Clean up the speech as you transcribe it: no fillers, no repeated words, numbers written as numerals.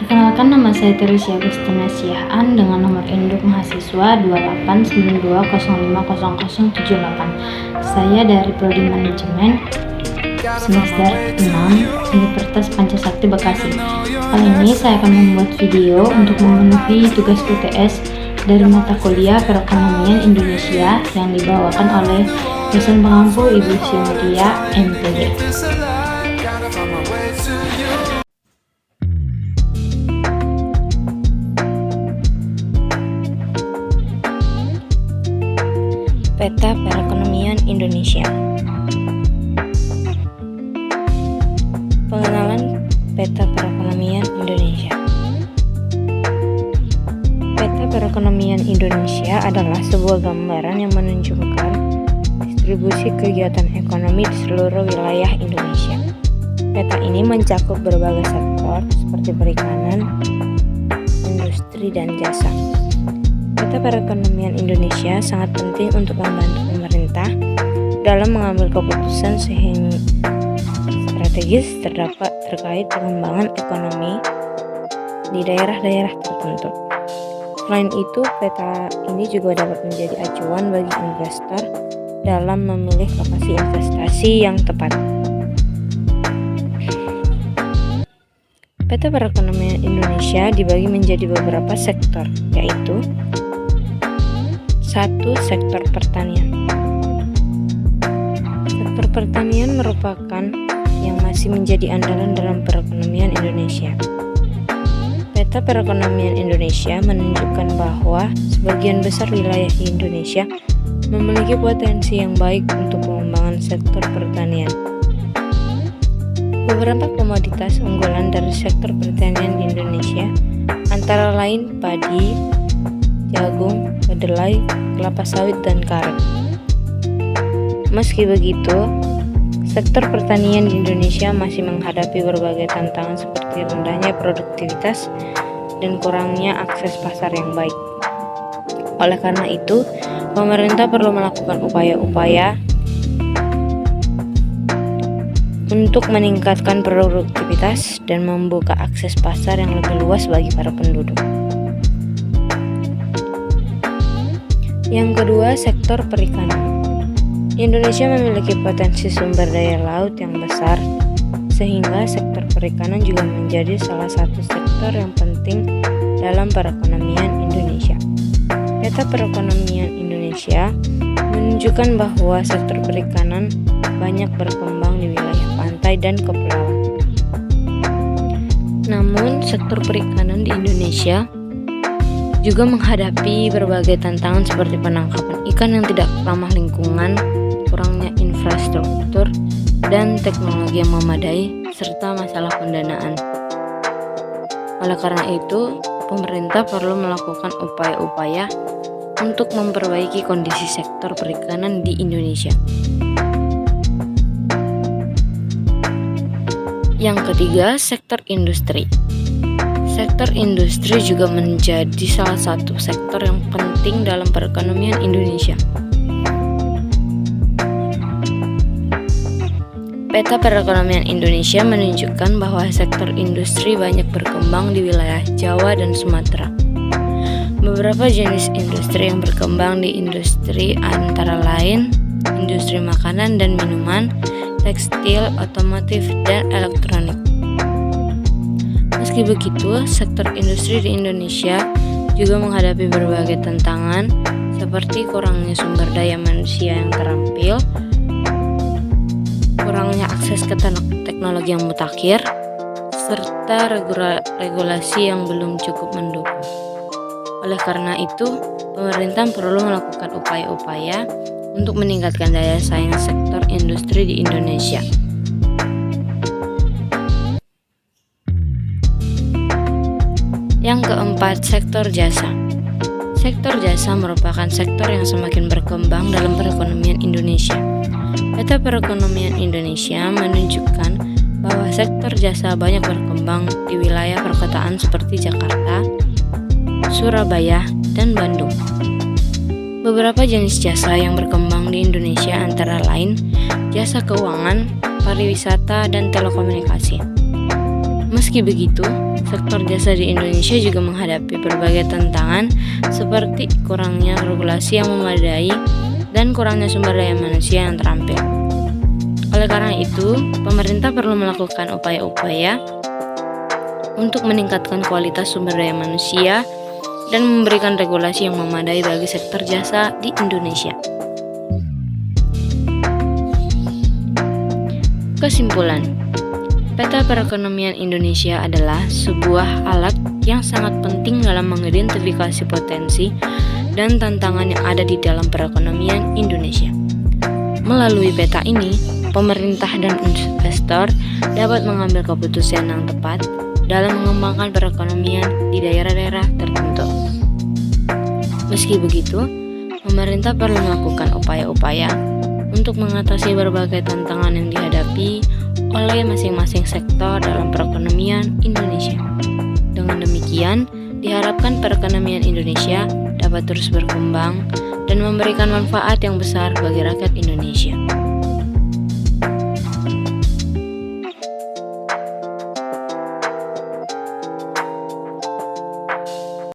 Perkenalkan, nama saya Teresia Agustina Siahaan dengan nomor induk mahasiswa 2892050078. Saya dari Prodi Manajemen semester 6 Universitas Pancasakti Bekasi. Kali ini saya akan membuat video untuk memenuhi tugas UTS dari mata kuliah Perekonomian Indonesia yang dibawakan oleh dosen pengampu Ibu Cynthia MPG. Peta Perekonomian Indonesia. Pengenalan Peta Perekonomian Indonesia. Peta Perekonomian Indonesia adalah sebuah gambaran yang menunjukkan distribusi kegiatan ekonomi di seluruh wilayah Indonesia. Peta ini mencakup berbagai sektor seperti perikanan, industri, dan jasa. Peta perekonomian Indonesia sangat penting untuk membantu pemerintah dalam mengambil keputusan sehingga strategis terkait pengembangan ekonomi di daerah-daerah tertentu. Selain itu, peta ini juga dapat menjadi acuan bagi investor dalam memilih lokasi investasi yang tepat. Peta perekonomian Indonesia dibagi menjadi beberapa sektor, yaitu 1. Sektor pertanian. Sektor pertanian merupakan yang masih menjadi andalan dalam perekonomian Indonesia. Peta perekonomian Indonesia menunjukkan bahwa sebagian besar wilayah di Indonesia memiliki potensi yang baik untuk pengembangan sektor pertanian. Beberapa komoditas unggulan dari sektor pertanian di Indonesia antara lain padi, jagung, kedelai, kelapa sawit, dan karet. Meski begitu, sektor pertanian di Indonesia masih menghadapi berbagai tantangan seperti rendahnya produktivitas dan kurangnya akses pasar yang baik. Oleh karena itu, pemerintah perlu melakukan upaya-upaya untuk meningkatkan produktivitas dan membuka akses pasar yang lebih luas bagi para penduduk. Yang kedua, sektor perikanan. Indonesia memiliki potensi sumber daya laut yang besar, sehingga sektor perikanan juga menjadi salah satu sektor yang penting dalam perekonomian Indonesia. Peta perekonomian Indonesia menunjukkan bahwa sektor perikanan banyak berkembang di wilayah pantai dan kepulauan. Namun, sektor perikanan di Indonesia juga menghadapi berbagai tantangan seperti penangkapan ikan yang tidak ramah lingkungan, kurangnya infrastruktur dan teknologi yang memadai, serta masalah pendanaan. Oleh karena itu, pemerintah perlu melakukan upaya-upaya untuk memperbaiki kondisi sektor perikanan di Indonesia. Yang ketiga, sektor industri. Sektor industri juga menjadi salah satu sektor yang penting dalam perekonomian Indonesia. Peta perekonomian Indonesia menunjukkan bahwa sektor industri banyak berkembang di wilayah Jawa dan Sumatera. Beberapa jenis industri yang berkembang di industri antara lain industri makanan dan minuman, tekstil, otomotif, dan elektronik. Meski begitu, sektor industri di Indonesia juga menghadapi berbagai tantangan seperti kurangnya sumber daya manusia yang terampil, kurangnya akses ke teknologi yang mutakhir, serta regulasi yang belum cukup mendukung. Oleh karena itu, pemerintah perlu melakukan upaya-upaya untuk meningkatkan daya saing sektor industri di Indonesia. Yang keempat, sektor jasa. Sektor jasa merupakan sektor yang semakin berkembang dalam perekonomian Indonesia. Peta perekonomian Indonesia menunjukkan bahwa sektor jasa banyak berkembang di wilayah perkotaan seperti Jakarta, Surabaya, dan Bandung. Beberapa jenis jasa yang berkembang di Indonesia antara lain jasa keuangan, pariwisata, dan telekomunikasi. Meski begitu, sektor jasa di Indonesia juga menghadapi berbagai tantangan seperti kurangnya regulasi yang memadai dan kurangnya sumber daya manusia yang terampil. Oleh karena itu, pemerintah perlu melakukan upaya-upaya untuk meningkatkan kualitas sumber daya manusia dan memberikan regulasi yang memadai bagi sektor jasa di Indonesia. Kesimpulan, peta perekonomian Indonesia adalah sebuah alat yang sangat penting dalam mengidentifikasi potensi dan tantangan yang ada di dalam perekonomian Indonesia. Melalui peta ini, pemerintah dan investor dapat mengambil keputusan yang tepat dalam mengembangkan perekonomian di daerah-daerah tertentu. Meski begitu, pemerintah perlu melakukan upaya-upaya untuk mengatasi berbagai tantangan yang dihadapi oleh masing-masing sektor dalam perekonomian Indonesia. Dengan demikian, diharapkan perekonomian Indonesia dapat terus berkembang dan memberikan manfaat yang besar bagi rakyat Indonesia.